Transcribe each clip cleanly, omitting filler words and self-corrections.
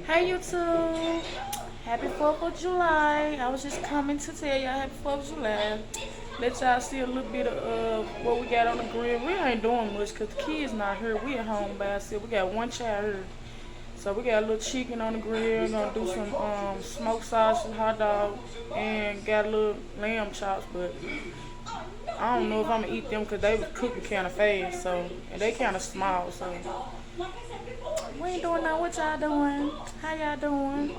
Hey YouTube! Happy 4th of July. I was just coming to tell y'all happy 4th of July. Let y'all see a little bit of what we got on the grill. We ain't doing much because the kids not here. We at home by ourselves. We got one child here. So we got a little chicken on the grill. Gonna do some smoked sausage, hot dog, and got a little lamb chops. But I don't know if I'm gonna eat them because they was cooking kind of fast. So and they kind of small. So we ain't doing nothing. What y'all doing? How y'all doing?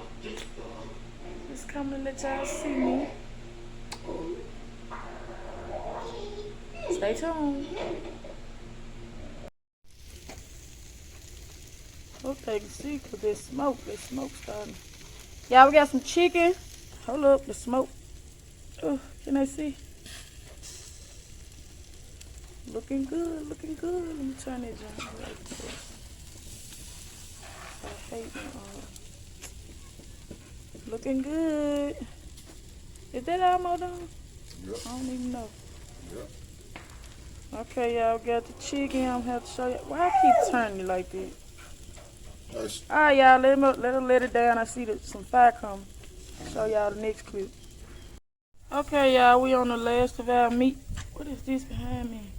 Just come to let y'all see me. Stay tuned. Hope they can see because there's smoke. There's smoke starting. Y'all, we got some chicken. Hold up, the smoke. Oh, can they see? Looking good, looking good. Let me turn that down right quick. I hate looking good. Is that almost done? Yep. I don't even know. Yep. Okay, y'all got the chicken. I'm gonna have to show you. Why I keep turning it like this? Alright, y'all, let it down. I see some fire coming. Show y'all the next clip. Okay, y'all, we on the last of our meat. What is this behind me?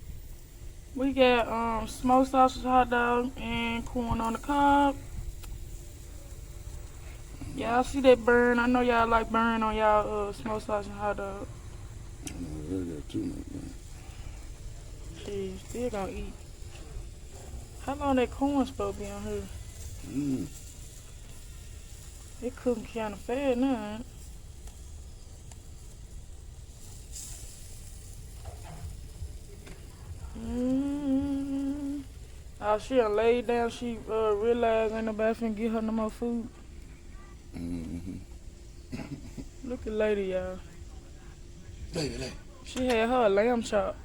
We got smoked sausage, hot dog, and corn on the cob. Y'all see that burn? I know y'all like burn on y'all smoked sausage and hot dog. I know, I got too much, man. Hey, still gonna eat. How long that corn supposed to be on here? It cooking kind of fast now. Oh, she done laid down. She realized ain't nobody finna give her no more food. Look at lady, y'all. Lady. She had her a lamb chop.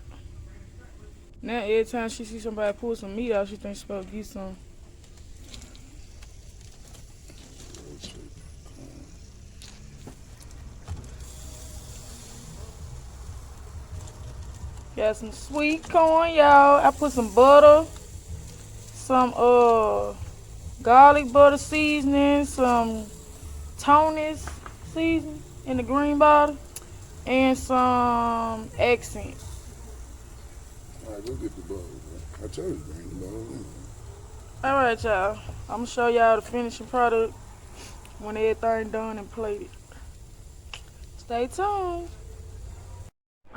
Now every time she see somebody pull some meat out, she thinks she's supposed to get some. Got some sweet corn, y'all. I put some butter, some garlic butter seasoning, some Tony's seasoning in the green bottle, and some accent. Alright, go get the butter, bro. I told you to bring the butter. Alright, y'all. I'm gonna show y'all the finishing product when everything done and plated. Stay tuned.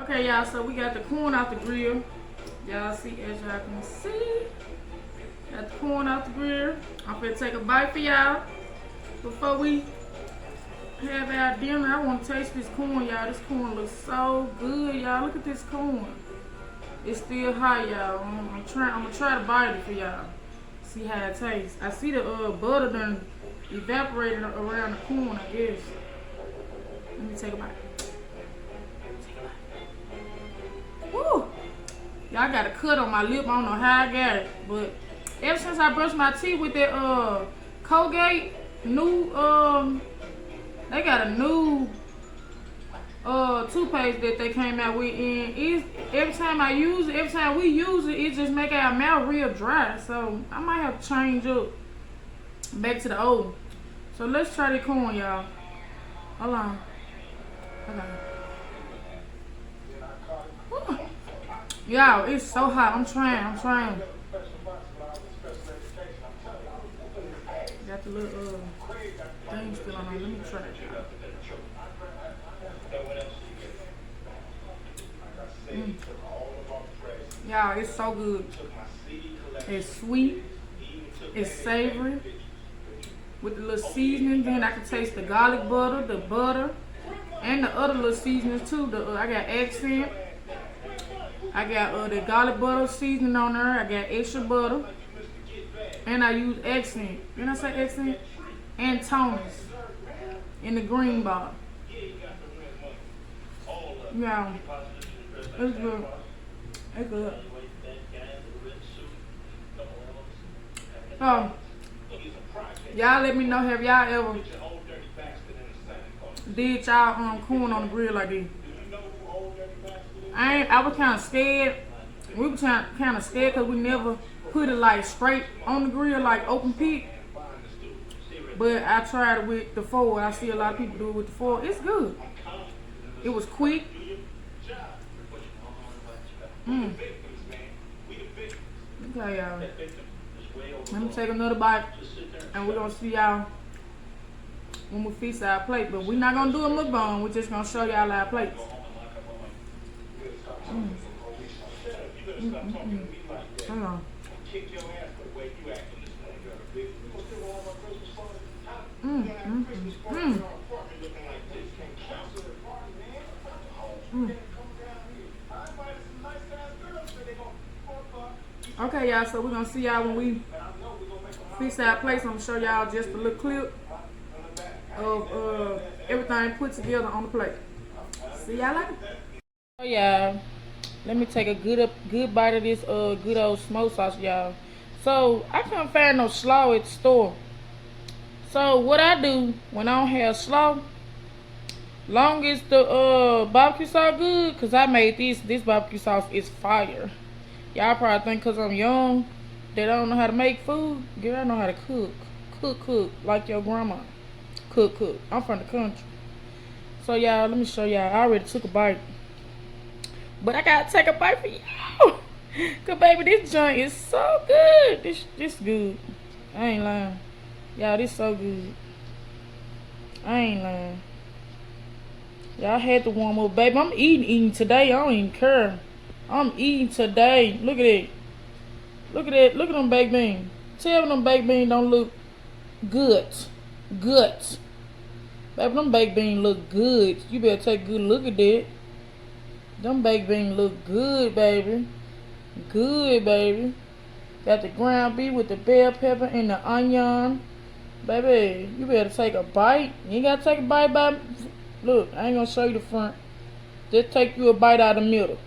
Okay, y'all, so we got the corn out the grill. Y'all see, as y'all can see, got the corn out the grill. I'm finna take a bite for y'all before we have our dinner. I want to taste this corn, y'all. This corn looks so good, y'all. Look at this corn. It's still hot, y'all. I'm gonna try to bite it for y'all. See how it tastes. I see the butter done evaporated around the corn, I guess. Let me take a bite. Woo! Y'all got a cut on my lip. I don't know how I got it, but ever since I brushed my teeth with that Colgate new they got a new toothpaste that they came out with, and every time I use it, every time we use it, it just make our mouth real dry. So I might have to change up back to the old. So let's try the corn, y'all. Hold on. Okay. Y'all, it's so hot. I'm trying. Got the little thing still on there. Let me try it, y'all. Y'all, it's so good. It's sweet. It's savory. With the little seasoning, then I can taste the garlic butter, the butter, and the other little seasonings too. I got accent. I got the garlic butter seasoning on there. I got extra butter. And I use accent. Didn't I say accent? And Tony's in the green bottle. Yeah. It's good. It's good. So, y'all let me know, have y'all ever did y'all corn on the grill like this? I was kind of scared. We were kind of scared because we never put it like straight on the grill, like open pit. But I tried it with the fork. I see a lot of people do it with the fork. It's good. It was quick. Okay, y'all. Let me take another bite, and we're gonna see y'all when we feast our plate. But we're not gonna do a mukbang. We're just gonna show y'all our plates. Hold on. Okay, y'all, so we're gonna see y'all when we feast our plates. I'm gonna show y'all just a little clip of everything put together on the plate. See y'all later. Oh, y'all, let me take a good bite of this good old smoked sausage, y'all. So I couldn't find no slaw at the store. So what I do when I don't have slaw, long as the barbecue sauce good, cause I made this barbecue sauce is fire. Y'all probably think cause I'm young that I don't know how to make food. Girl, I know how to cook like your grandma. Cook. I'm from the country. So y'all, let me show y'all. I already took a bite, but I gotta take a bite for y'all. Cause baby, this joint is so good. This good. I ain't lying. Y'all, this so good. I ain't lying. Y'all had to warm up, baby. I'm eating today. I don't even care. I'm eating today. Look at it. Look at that. Look at them baked beans. Tell me them baked beans don't look good. Baby, them baked beans look good. You better take a good look at that. Them baked beans look good, baby. Good, baby. Got the ground beef with the bell pepper and the onion. Baby, you better take a bite. You ain't gotta take a bite by. Look, I ain't gonna show you the front. Just take you a bite out of the middle.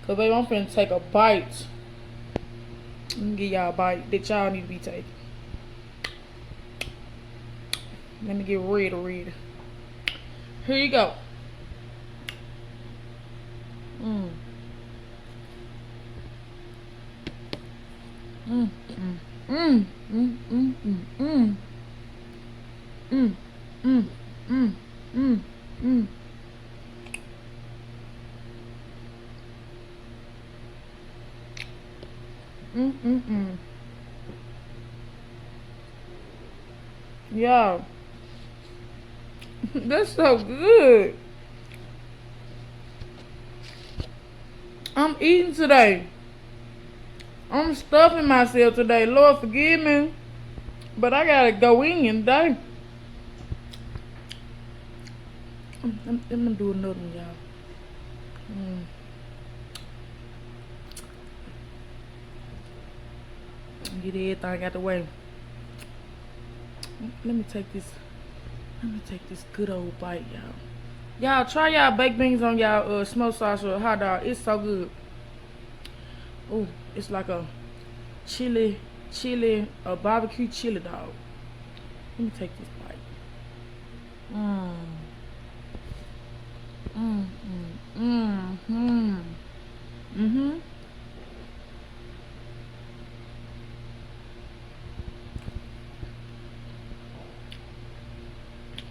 Cause baby, I'm finna take a bite. Let me give y'all a bite that y'all need to be taking. Let me get ready. Here you go. Y'all, that's so good. I'm eating today. I'm stuffing myself today. Lord forgive me, but I gotta go in today. I'm gonna do another one, y'all. Get everything out the way. Let me take this good old bite, y'all. Y'all try y'all baked beans on y'all smoked sausage or hot dog. It's so good. Ooh, it's like a a barbecue chili dog. Let me take this bite.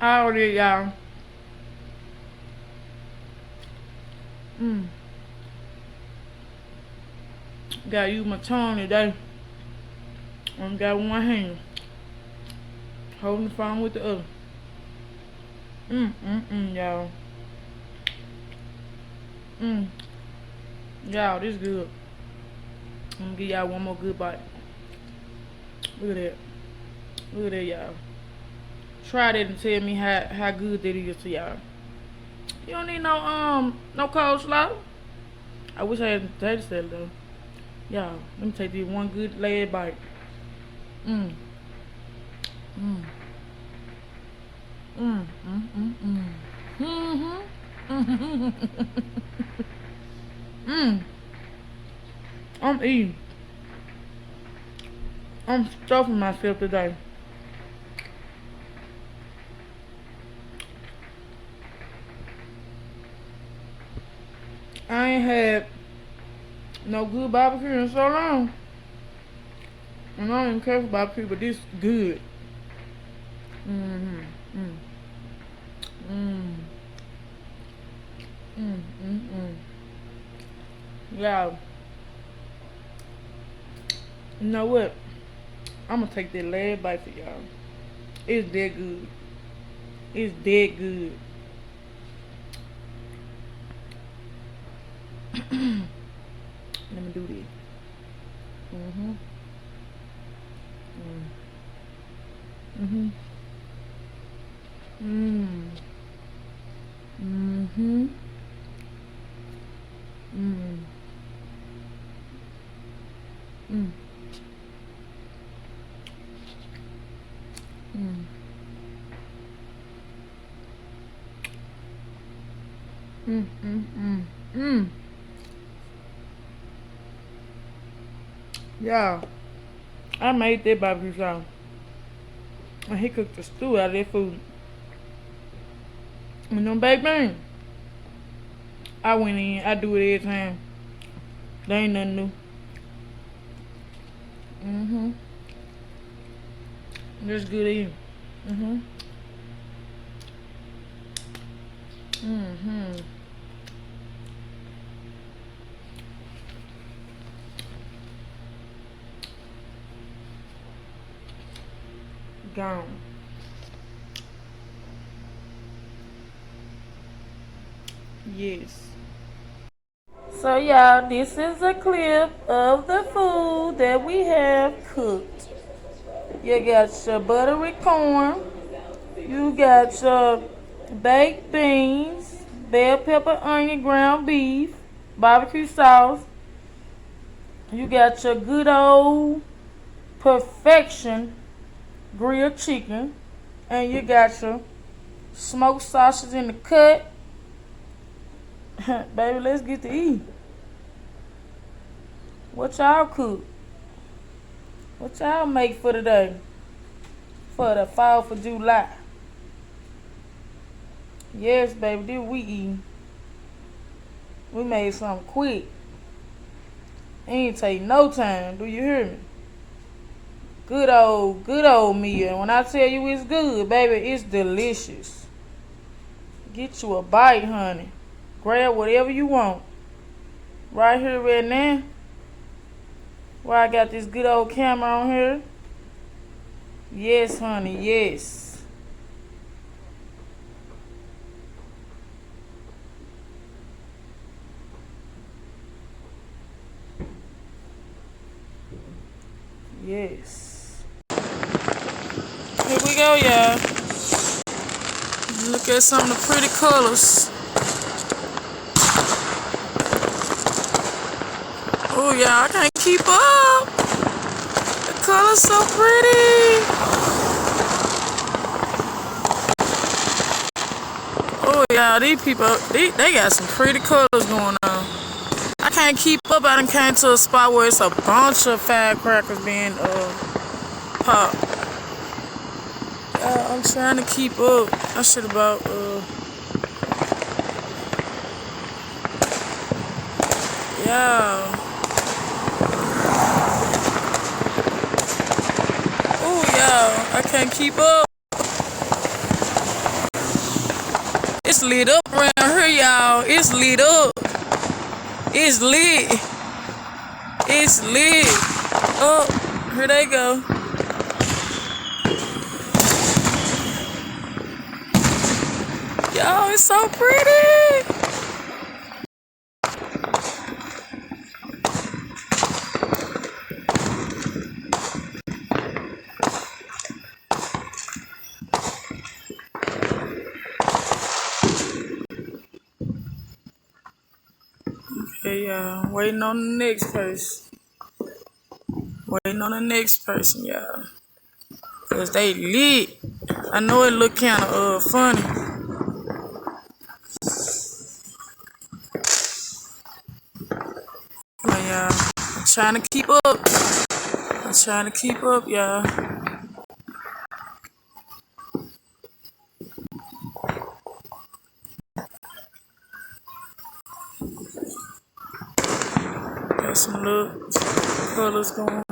I already, y'all. Gotta use my tongue today. I got one hand holding the phone with the other. Y'all. Y'all, this good. I'm gonna give y'all one more good bite. Look at that, y'all. Try that and tell me how good that is to y'all. You don't need no coleslaw. I wish I had potato salad though. Y'all, let me take this one good leg bite. I'm eating. I'm stuffing myself today. I ain't had no good barbecue in so long. And I don't even care for barbecue, but this good. Mm-hmm. Mm. Mm. Mm. Mm. Mm. Yeah. You know what? I'm gonna take that last bite for y'all. It's dead good. It's dead good. Let me do this. Mm-hmm. Mm-hmm. Mm. Mm-hmm. Mm. Mm. Mm. Mm. Mm. Mm. Mm. Yeah. I made that barbecue sauce. And he cooked the stew out of that food. And them baked beans. I went in. I do it every time. They ain't nothing new. Mm-hmm. That's good eating. Mm-hmm. Mm-hmm. Gone. Yes. So y'all, this is a clip of the food that we have cooked. You got your buttery corn. You got your baked beans, bell pepper, onion, ground beef, barbecue sauce. You got your good old perfection grilled chicken. And you got your smoked sausage in the cut. Baby, let's get to eat. What y'all cook? What y'all make for today? For the 4th of July. Yes, baby, this we eating. We made something quick. Ain't take no time. Do you hear me? Good old meal. And when I tell you it's good, baby, it's delicious. Get you a bite, honey. Grab whatever you want. Right here, right now. Where I got this good old camera on here. Yes, honey, yes. Yes. Here we go, y'all. Look at some of the pretty colors. Oh, yeah, I can't keep up. The color's so pretty. Oh, yeah, these people, they got some pretty colors going on. I can't keep up. I done came to a spot where it's a bunch of firecrackers being popped. I'm trying to keep up. I should about yeah. Oh yeah, I can't keep up. It's lit up around here, y'all. It's lit up. It's lit. It's lit. Oh, here they go. Y'all, it's so pretty. Okay, y'all. Waiting on the next person. Waiting on the next person, y'all. Cause they lit. I know it look kind of funny. But y'all, I'm trying to keep up. I'm trying to keep up, y'all. Got some little colors going.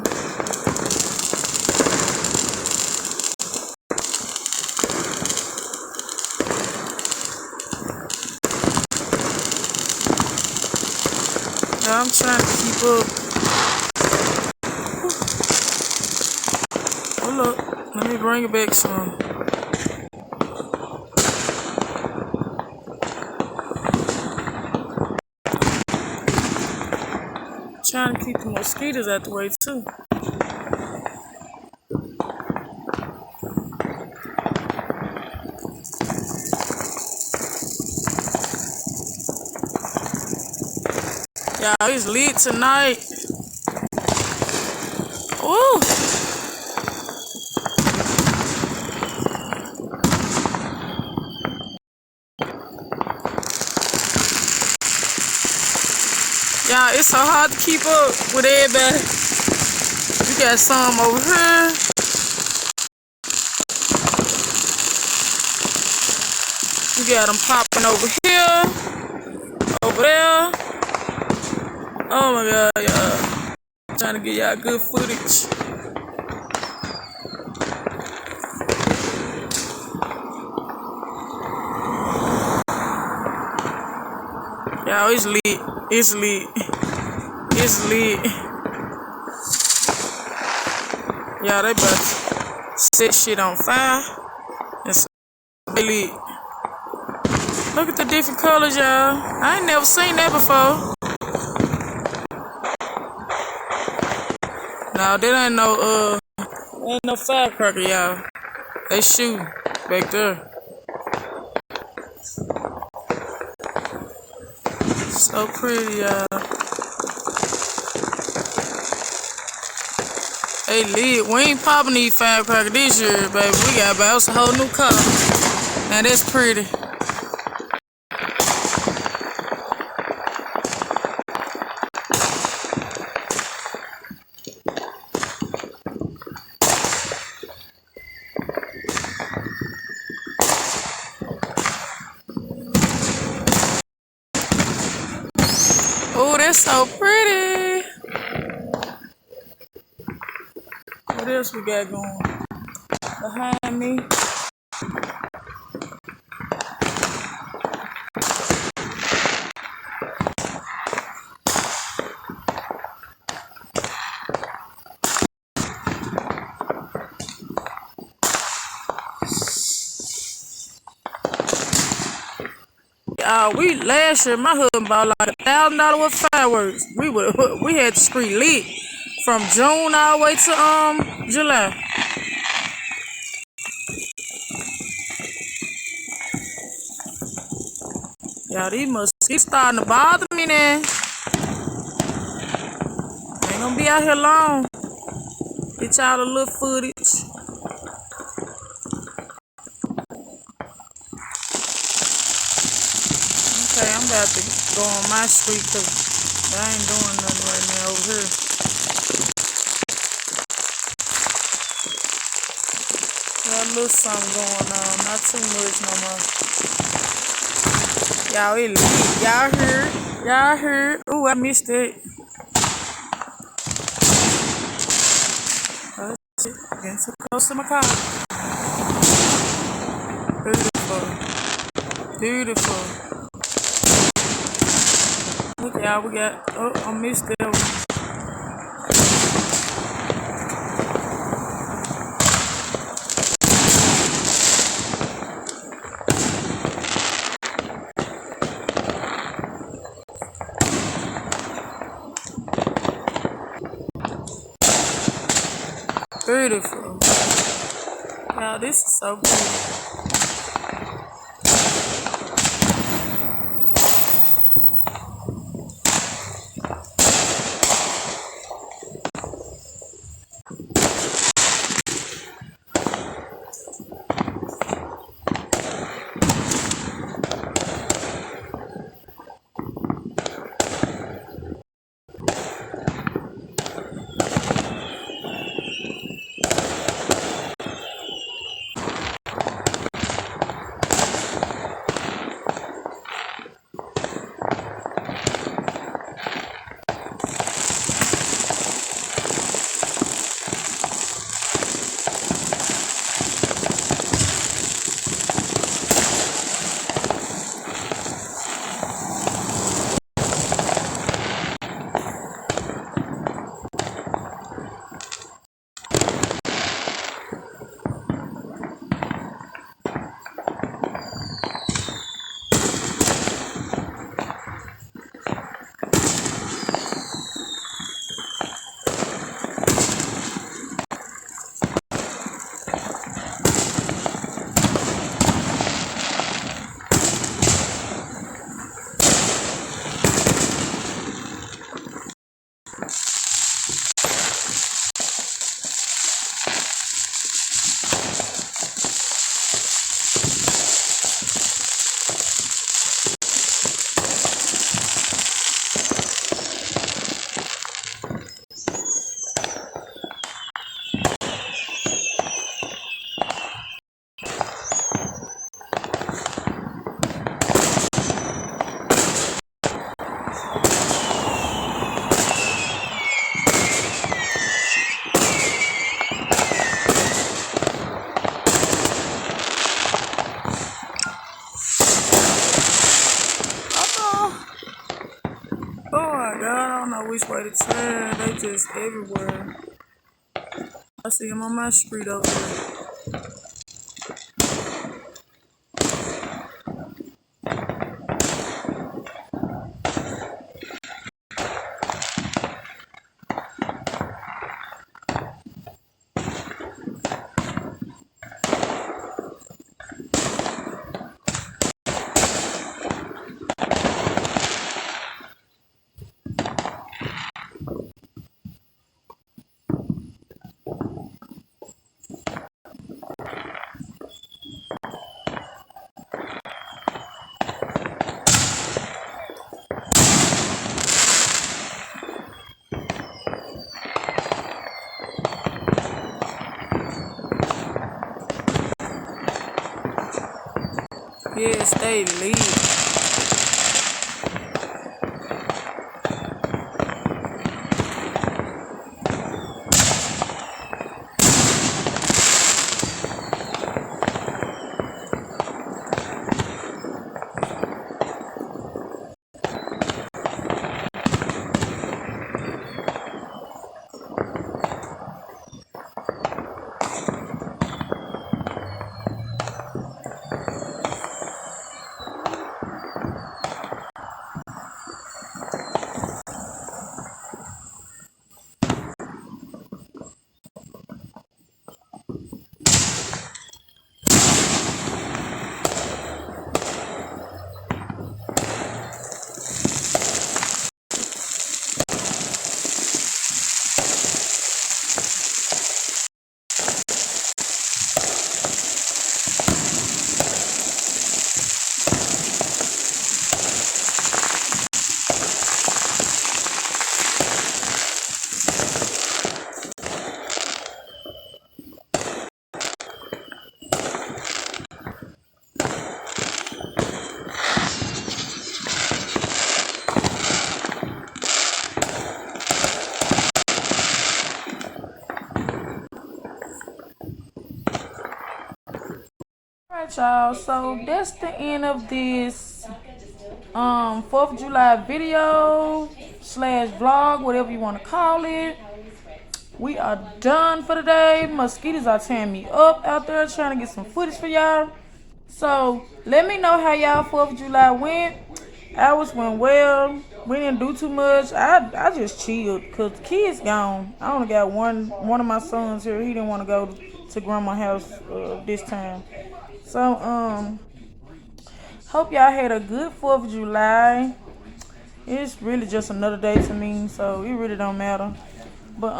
I'm trying to keep up. Hold up. Let me bring it back some. Trying to keep the mosquitoes out the way too. Y'all, it's lit tonight. Ooh. Y'all, it's so hard to keep up with everybody. You got some over here. You got them popping over here. Over there. Oh my god, y'all. I'm trying to get y'all good footage. Y'all, it's lit. It's lit. It's lit. Y'all, they about to set shit on fire. It's lit. Look at the different colors, y'all. I ain't never seen that before. No, that ain't no firecracker, y'all. They shoot back there. So pretty, y'all. Hey, lit. We ain't popping these firecrackers this year, baby. We got about a whole new color. Now that's pretty. Oh, that's so pretty. What else we got going behind me? We last year, my husband bought like $1,000 worth of fireworks. We had the street lit from June all the way to July. Y'all, these mosquitoes starting to bother me now. Ain't gonna be out here long. Get y'all a little footage. Okay, I'm about to go on my street because I ain't doing nothing right now over here. Got a little something going on, not too much no more. Y'all, it lit. Y'all heard? Y'all heard? Ooh, I missed it. Oh, shit. Getting too close to my car. Beautiful. Beautiful. Look, y'all, we got. Oh, I missed that one. Beautiful. Y'all, this is so beautiful. know which way to turn. They just everywhere. I see them on my street over there. Yes, they leave. Alright, y'all, so that's the end of this 4th of July video slash vlog, whatever you want to call it. We are done for the day. Mosquitoes are tearing me up out there trying to get some footage for y'all. So let me know how y'all 4th of July went. Ours went well. We didn't do too much. I just chilled because the kids gone. I only got one of my sons here. He didn't want to go to grandma's house this time. So hope y'all had a good 4th of July. It's really just another day to me, so it really don't matter. But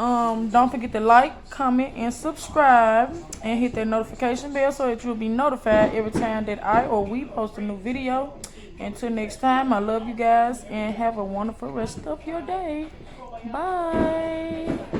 don't forget to like, comment, and subscribe, and hit that notification bell so that you'll be notified every time that I or we post a new video. Until next time, I love you guys and have a wonderful rest of your day. Bye.